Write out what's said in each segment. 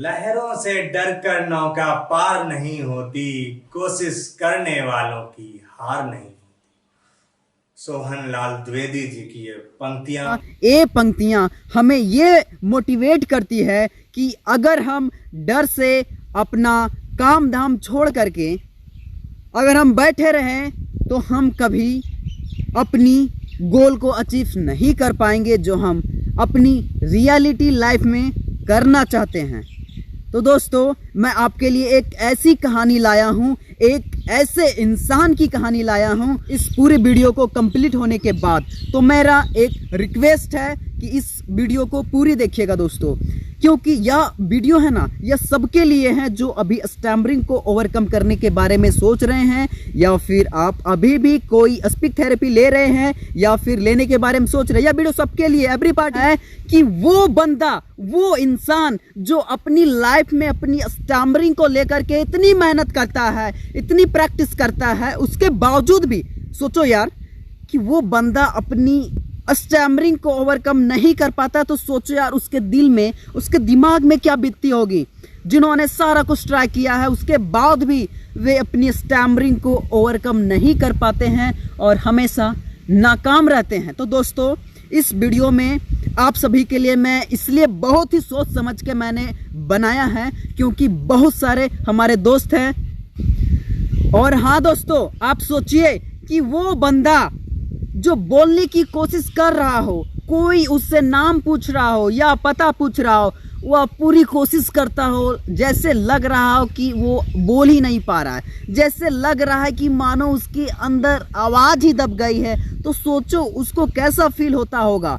लहरों से डर कर नौका पार नहीं होती, कोशिश करने वालों की हार नहीं होती। सोहन लाल द्विवेदी जी की ये पंक्तियां हमें ये मोटिवेट करती है कि अगर हम डर से अपना काम धाम छोड़ करके अगर हम बैठे रहें तो हम कभी अपनी गोल को अचीव नहीं कर पाएंगे जो हम अपनी रियलिटी लाइफ में करना चाहते हैं। तो दोस्तों, मैं आपके लिए एक ऐसी कहानी लाया हूँ, एक ऐसे इंसान की कहानी लाया हूँ। इस पूरे वीडियो को कंप्लीट होने के बाद तो मेरा एक रिक्वेस्ट है कि इस वीडियो को पूरी देखिएगा दोस्तों, क्योंकि यह वीडियो है ना, यह सबके लिए है जो अभी स्टैमरिंग को ओवरकम करने के बारे में सोच रहे हैं, या फिर आप अभी भी कोई स्पीच थेरेपी ले रहे हैं या फिर लेने के बारे में सोच रहे हैं। यह वीडियो सबके लिए, एवरी पार्ट है कि वो बंदा, वो इंसान जो अपनी लाइफ में अपनी स्टैमरिंग को लेकर के इतनी मेहनत करता है, इतनी प्रैक्टिस करता है, उसके बावजूद भी सोचो यार कि वो बंदा अपनी स्टैमरिंग को ओवरकम नहीं कर पाता, तो सोचो यार उसके दिल में, उसके दिमाग में क्या बीतती होगी। जिन्होंने सारा कुछ ट्राई किया है उसके बाद भी वे अपनी स्टैमरिंग को ओवरकम नहीं कर पाते हैं और हमेशा नाकाम रहते हैं। तो दोस्तों, इस वीडियो में आप सभी के लिए मैं इसलिए बहुत ही सोच समझ के मैंने बनाया है, क्योंकि बहुत सारे हमारे दोस्त हैं। और हाँ दोस्तों, आप सोचिए कि वो बंदा जो बोलने की कोशिश कर रहा हो, कोई उससे नाम पूछ रहा हो या पता पूछ रहा हो, वह पूरी कोशिश करता हो, जैसे लग रहा हो कि वो बोल ही नहीं पा रहा है, जैसे लग रहा है कि मानो उसके अंदर आवाज ही दब गई है। तो सोचो उसको कैसा फील होता होगा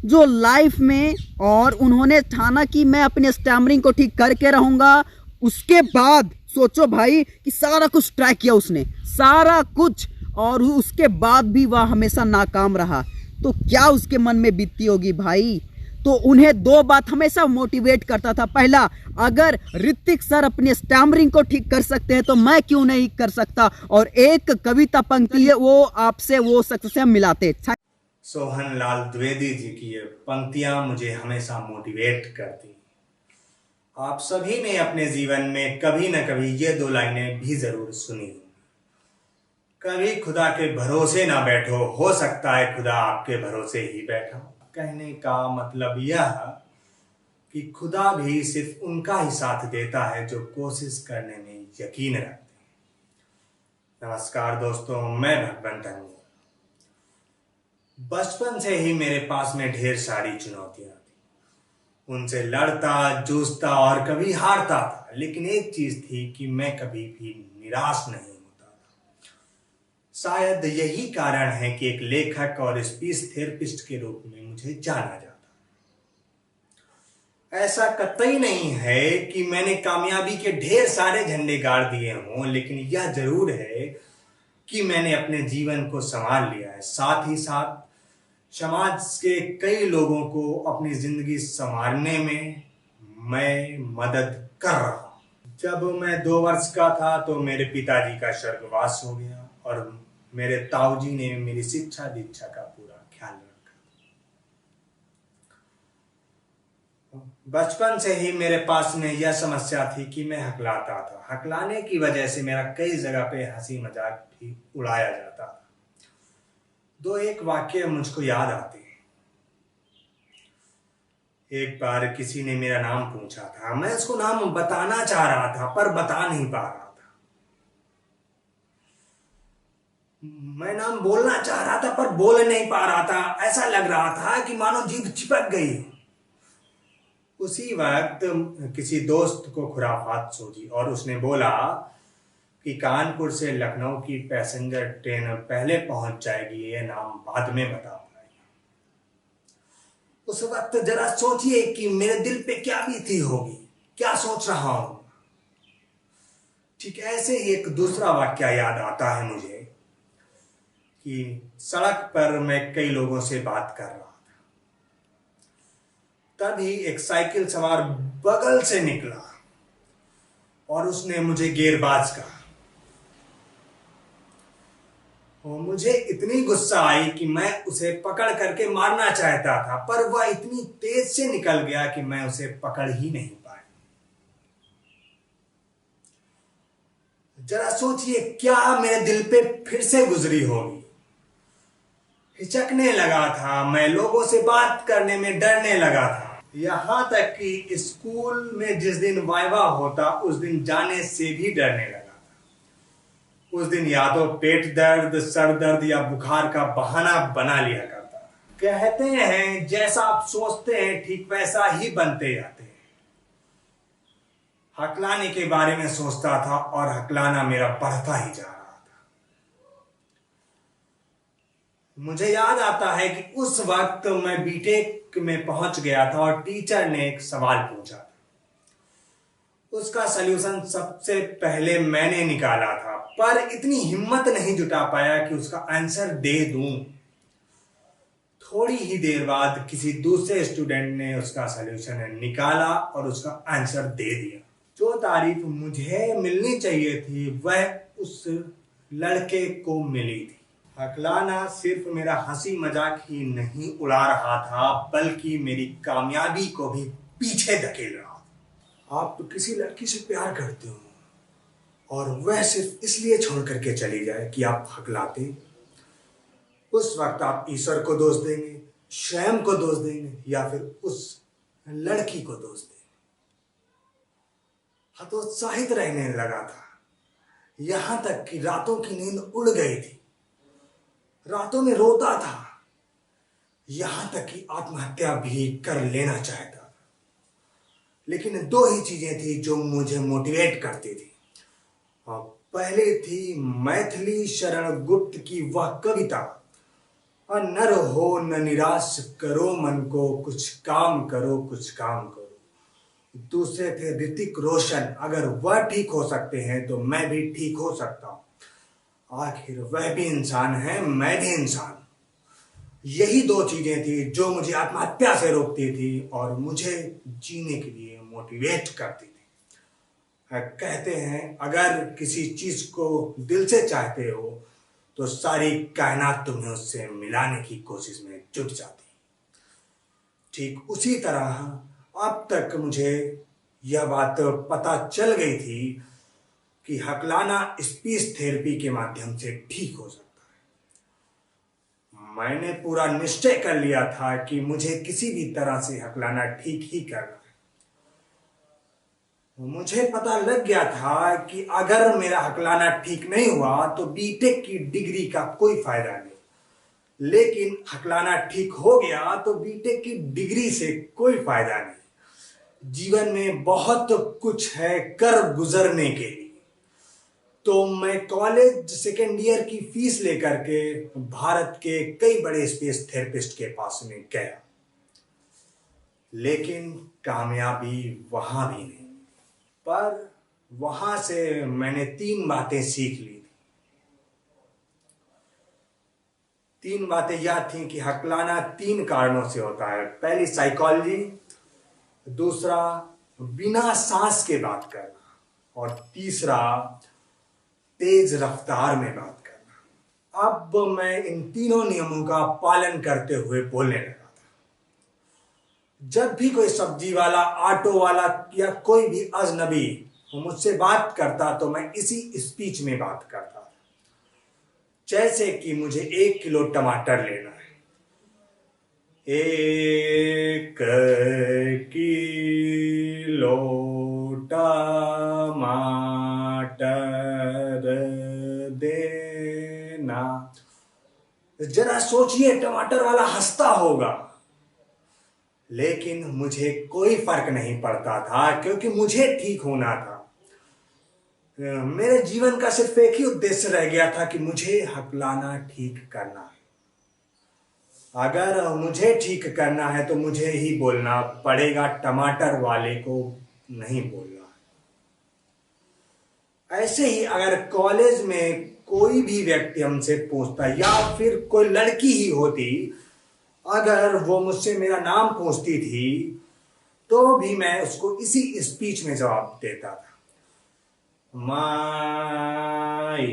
जो लाइफ में, और उन्होंने ठाना कि मैं अपने स्टैमरिंग को ठीक करके रहूंगा। उसके बाद सोचो भाई कि सारा कुछ ट्राई किया उसने, सारा कुछ, और उसके बाद भी वह हमेशा नाकाम रहा, तो क्या उसके मन में बीतती होगी भाई। तो उन्हें दो बात हमेशा मोटिवेट करता था। पहला, अगर ऋतिक सर अपने स्टैमरिंग को ठीक कर सकते हैं तो मैं क्यों नहीं कर सकता। और एक कविता पंक्ति है, वो आपसे वो सक्सेस मिलाते। सोहन लाल द्विवेदी जी की ये पंक्तियां मुझे हमेशा मोटिवेट करती। आप सभी ने अपने जीवन में कभी न कभी ये दो लाइनें भी जरूर सुनी। कभी खुदा के भरोसे ना बैठो, हो सकता है खुदा आपके भरोसे ही बैठा। कहने का मतलब यह कि खुदा भी सिर्फ उनका ही साथ देता है जो कोशिश करने में यकीन रखते हैं। नमस्कार दोस्तों, मैं भगवंत हूं। बचपन से ही मेरे पास में ढेर सारी चुनौतियां थी, उनसे लड़ता, जूझता और कभी हारता था, लेकिन एक चीज थी कि मैं कभी भी निराश नहीं। शायद यही कारण है कि एक लेखक और स्पीच थेरेपिस्ट के रूप में मुझे जाना जाता है। ऐसा कतई नहीं है कि मैंने कामयाबी के ढेर सारे झंडे गाड़ दिए हों, लेकिन यह जरूर है कि मैंने अपने जीवन को संभाल लिया है। साथ ही साथ समाज के कई लोगों को अपनी जिंदगी संवारने में मैं मदद कर रहा हूं। जब मैं 2 वर्ष का था तो मेरे पिताजी का स्वर्गवास हो गया और मेरे ताऊजी ने मेरी शिक्षा दीक्षा का पूरा ख्याल रखा। बचपन से ही मेरे पास में यह समस्या थी कि मैं हकलाता था। हकलाने की वजह से मेरा कई जगह पे हंसी मजाक भी उड़ाया जाता था। 2-1 वाक्य मुझको याद आते हैं। एक बार किसी ने मेरा नाम पूछा था, मैं उसको नाम बताना चाह रहा था पर बता नहीं पा रहा था। मैं नाम बोलना चाह रहा था पर बोल नहीं पा रहा था। ऐसा लग रहा था कि मानो जीभ चिपक गई। उसी वक्त किसी दोस्त को खुराफात सूझी और उसने बोला कि कानपुर से लखनऊ की पैसेंजर ट्रेन पहले पहुंच जाएगी, ये नाम बाद में बता पाएगी। उस वक्त जरा सोचिए कि मेरे दिल पे क्या बीती होगी, क्या सोच रहा हूं। ठीक ऐसे ही एक दूसरा वाक्य याद आता है मुझे कि सड़क पर मैं कई लोगों से बात कर रहा था, तभी एक साइकिल सवार बगल से निकला और उसने मुझे गेरबाज कहा। और मुझे इतनी गुस्सा आई कि मैं उसे पकड़ करके मारना चाहता था, पर वह इतनी तेज से निकल गया कि मैं उसे पकड़ ही नहीं पाया। जरा सोचिए क्या मेरे दिल पे फिर से गुजरी होगी। हिचकने लगा था मैं, लोगों से बात करने में डरने लगा था, यहां तक कि स्कूल में जिस दिन वाइवा होता उस दिन जाने से भी डरने लगा था। उस दिन या तो पेट दर्द, सर दर्द या बुखार का बहाना बना लिया करता। कहते हैं जैसा आप सोचते हैं ठीक वैसा ही बनते जाते हैं। हकलाने के बारे में सोचता था और हकलाना मेरा बढ़ता ही जा रहा था। मुझे याद आता है कि उस वक्त मैं बीटेक में पहुंच गया था और टीचर ने एक सवाल पूछा था। उसका सलूशन सबसे पहले मैंने निकाला था, पर इतनी हिम्मत नहीं जुटा पाया कि उसका आंसर दे दूं। थोड़ी ही देर बाद किसी दूसरे स्टूडेंट ने उसका सलूशन निकाला और उसका आंसर दे दिया। जो तारीफ मुझे मिलनी चाहिए थी वह उस लड़के को मिली थी। हकलाना सिर्फ मेरा हंसी मजाक ही नहीं उड़ा रहा था, बल्कि मेरी कामयाबी को भी पीछे धकेल रहा था। आप तो किसी लड़की से प्यार करते हो और वह सिर्फ इसलिए छोड़ करके चली जाए कि आप हकलाते, उस वक्त आप ईश्वर को दोष देंगे, स्वयं को दोष देंगे या फिर उस लड़की को दोष देंगे। हतोत्साहित रहने लगा था, यहां तक कि रातों की नींद उड़ गई थी। रातों में रोता था, यहां तक कि आत्महत्या भी कर लेना चाहता था। लेकिन दो ही चीजें थी जो मुझे मोटिवेट करती थी। पहले थी मैथिली शरण गुप्त की वह कविता, नर हो न निराश करो मन को, कुछ काम करो कुछ काम करो। दूसरे थे ऋतिक रोशन, अगर वह ठीक हो सकते हैं तो मैं भी ठीक हो सकता हूं। आखिर वह भी इंसान है, मैं भी इंसान। यही दो चीजें थी जो मुझे आत्महत्या से रोकती थी और मुझे जीने के लिए मोटिवेट करती थी। कहते हैं अगर किसी चीज को दिल से चाहते हो तो सारी कायनात तुम्हें उससे मिलाने की कोशिश में जुट जाती। ठीक उसी तरह अब तक मुझे यह बात पता चल गई थी कि हकलाना स्पीच थेरेपी के माध्यम से ठीक हो सकता है। मैंने पूरा निश्चय कर लिया था कि मुझे किसी भी तरह से हकलाना ठीक ही करना है। मुझे पता लग गया था कि अगर मेरा हकलाना ठीक नहीं हुआ तो बीटेक की डिग्री का कोई फायदा नहीं, लेकिन हकलाना ठीक हो गया तो बीटेक की डिग्री से कोई फायदा नहीं। जीवन में बहुत कुछ है कर गुजरने के लिए। तो मैं कॉलेज सेकेंड ईयर की फीस लेकर के भारत के कई बड़े स्पीच थेरेपिस्ट के पास में गया, लेकिन कामयाबी वहां भी नहीं। पर वहां से मैंने 3 बातें सीख ली थी। 3 बातें यह थी कि हकलाना 3 कारणों से होता है। पहली साइकोलॉजी, दूसरा बिना सांस के बात करना, और तीसरा तेज रफ्तार में बात करना। अब मैं इन तीनों नियमों का पालन करते हुए बोलने लगा था। जब भी कोई सब्जी वाला, ऑटो वाला या कोई भी अजनबी मुझसे बात करता तो मैं इसी स्पीच में बात करता था। जैसे कि मुझे 1 किलो टमाटर लेना है। 1 किलो टमाटर देना। जरा सोचिए, टमाटर वाला हंसता होगा, लेकिन मुझे कोई फर्क नहीं पड़ता था क्योंकि मुझे ठीक होना था। मेरे जीवन का सिर्फ एक ही उद्देश्य रह गया था कि मुझे हकलाना ठीक करना है। अगर मुझे ठीक करना है तो मुझे ही बोलना पड़ेगा, टमाटर वाले को नहीं बोलना है। ऐसे ही अगर कॉलेज में कोई भी व्यक्ति हमसे पूछता या फिर कोई लड़की ही होती, अगर वो मुझसे मेरा नाम पूछती थी तो भी मैं उसको इसी स्पीच में जवाब देता था। My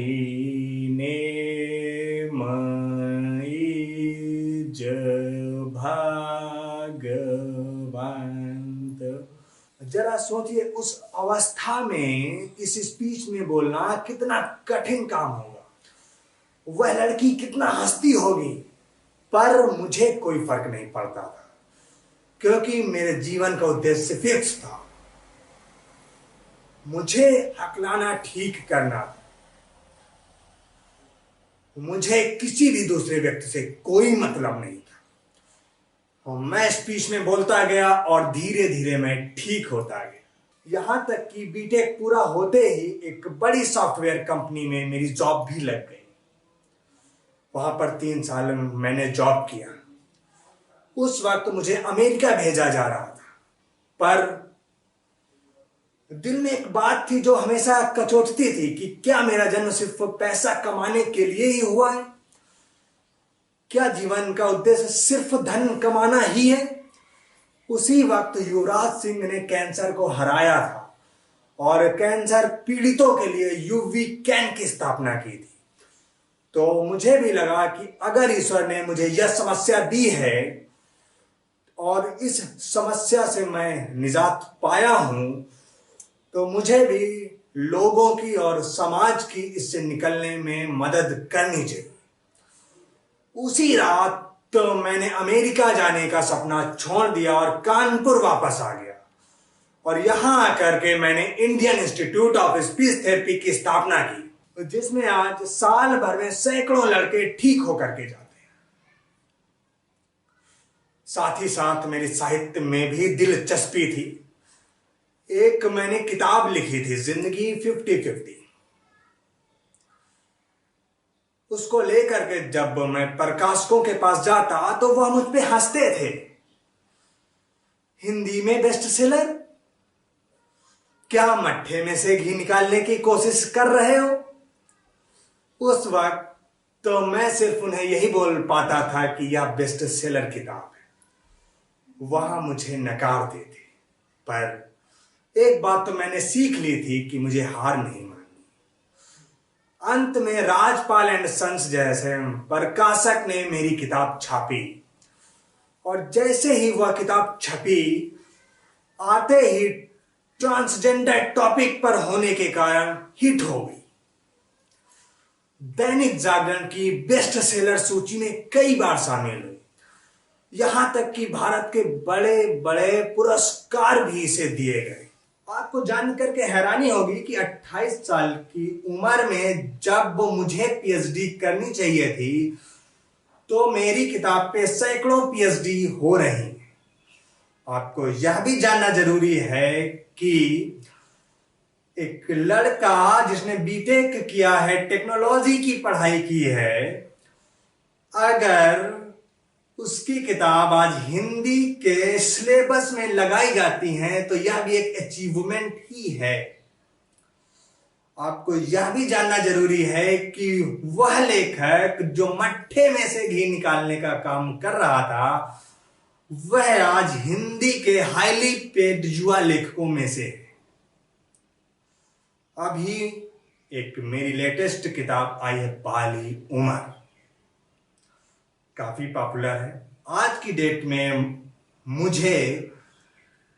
name is Bhagwant. जरा सोचिए उस अवस्था में इस स्पीच में बोलना कितना कठिन काम होगा। वह लड़की कितना हंसती होगी, पर मुझे कोई फर्क नहीं पड़ता था क्योंकि मेरे जीवन का उद्देश्य फिक्स था। मुझे हकलाना ठीक करना था। मुझे किसी भी दूसरे व्यक्ति से कोई मतलब नहीं था। और मैं स्पीच में बोलता गया और धीरे धीरे मैं ठीक होता गया। यहां तक कि बीटेक पूरा होते ही एक बड़ी सॉफ्टवेयर कंपनी में मेरी जॉब भी लग गई। वहां पर 3 साल मैंने जॉब किया। उस वक्त मुझे अमेरिका भेजा जा रहा था, पर दिल में एक बात थी जो हमेशा कचोटती थी कि क्या मेरा जन्म सिर्फ पैसा कमाने के लिए ही हुआ है? क्या जीवन का उद्देश्य सिर्फ धन कमाना ही है? उसी वक्त युवराज सिंह ने कैंसर को हराया था और कैंसर पीड़ितों के लिए यूवी कैन की स्थापना की थी। तो मुझे भी लगा कि अगर ईश्वर ने मुझे यह समस्या दी है और इस समस्या से मैं निजात पाया हूं, तो मुझे भी लोगों की और समाज की इससे निकलने में मदद करनी चाहिए। उसी रात तो मैंने अमेरिका जाने का सपना छोड़ दिया और कानपुर वापस आ गया। और यहां आकर के मैंने Indian institute of speech therapy की स्थापना की, जिसमें आज साल भर में सैकड़ों लड़के ठीक होकर के जाते हैं। साथ ही साथ मेरी साहित्य में भी दिलचस्पी थी। एक मैंने किताब लिखी थी, जिंदगी 50-50। उसको लेकर के जब मैं प्रकाशकों के पास जाता तो वह मुझ पे हंसते थे। हिंदी में बेस्ट सेलर? क्या मट्ठे में से घी निकालने की कोशिश कर रहे हो? उस वक्त तो मैं सिर्फ उन्हें यही बोल पाता था कि यह बेस्ट सेलर किताब है। वहां मुझे नकारते थे, पर एक बात तो मैंने सीख ली थी कि मुझे हार नहीं माननी। अंत में राजपाल एंड सन्स जैसे प्रकाशक ने मेरी किताब छापी और जैसे ही वह किताब छपी, आते ही ट्रांसजेंडर टॉपिक पर होने के कारण हिट हो गई। दैनिक जागरण की बेस्ट सेलर सूची में कई बार शामिल हुई। यहां तक कि भारत के बड़े बड़े पुरस्कार भी इसे दिए गए। आपको जानकर के हैरानी होगी कि 28 साल की उम्र में जब मुझे पीएचडी करनी चाहिए थी, तो मेरी किताब पे सैकड़ों पीएचडी हो रही हैं। आपको यह भी जानना जरूरी है कि एक लड़का जिसने बीटेक किया है, टेक्नोलॉजी की पढ़ाई की है, अगर उसकी किताब आज हिंदी के सिलेबस में लगाई जाती है तो यह भी एक अचीवमेंट ही है। आपको यह भी जानना जरूरी है कि वह लेखक जो मट्ठे में से घी निकालने का काम कर रहा था, वह आज हिंदी के हाईली पेड युवा लेखकों में से है। अभी एक मेरी लेटेस्ट किताब आई है, बाली उमर, काफी पॉपुलर है। आज की डेट में मुझे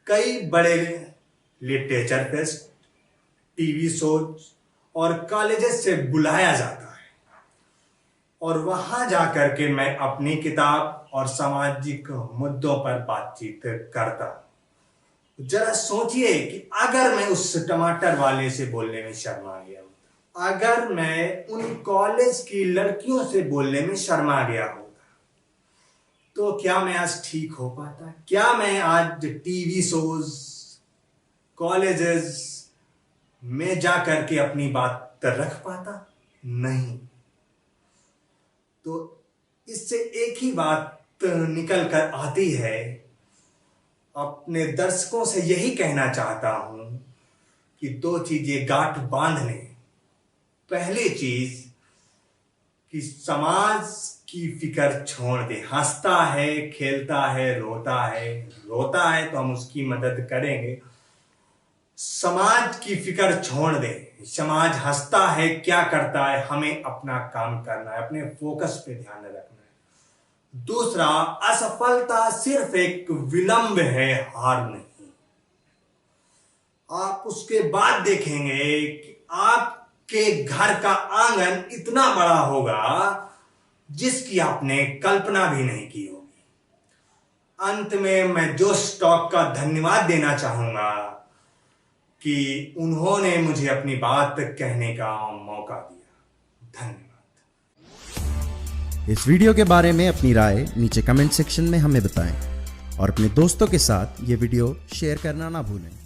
कई बड़े लिटरेचर फेस्ट, टीवी शोज और कॉलेजेस से बुलाया जाता है और वहां जाकर के मैं अपनी किताब और सामाजिक मुद्दों पर बातचीत करता हूं। जरा सोचिए कि अगर मैं उस टमाटर वाले से बोलने में शर्मा गया होता, अगर मैं उन कॉलेज की लड़कियों से बोलने में शर्मा गया होता, तो क्या मैं आज ठीक हो पाता? क्या मैं आज टीवी शोज, कॉलेजेस में जाकर के अपनी बात रख पाता? नहीं। तो इससे एक ही बात निकल कर आती है, अपने दर्शकों से यही कहना चाहता हूं कि 2 चीजें गांठ बांध लें। पहली चीज कि समाज की फिक्र छोड़ दे। हंसता है, खेलता है, रोता है तो हम उसकी मदद करेंगे। समाज की फिक्र छोड़ दे। समाज हंसता है, क्या करता है, हमें अपना काम करना है, अपने फोकस पे ध्यान रखना है। दूसरा, असफलता सिर्फ एक विलंब है, हार नहीं। आप उसके बाद देखेंगे कि आपके घर का आंगन इतना बड़ा होगा जिसकी आपने कल्पना भी नहीं की होगी। अंत में मैं जोश टॉक का धन्यवाद देना चाहूंगा कि उन्होंने मुझे अपनी बात कहने का मौका दिया। धन्यवाद। इस वीडियो के बारे में अपनी राय नीचे कमेंट सेक्शन में हमें बताएं और अपने दोस्तों के साथ ये वीडियो शेयर करना ना भूलें।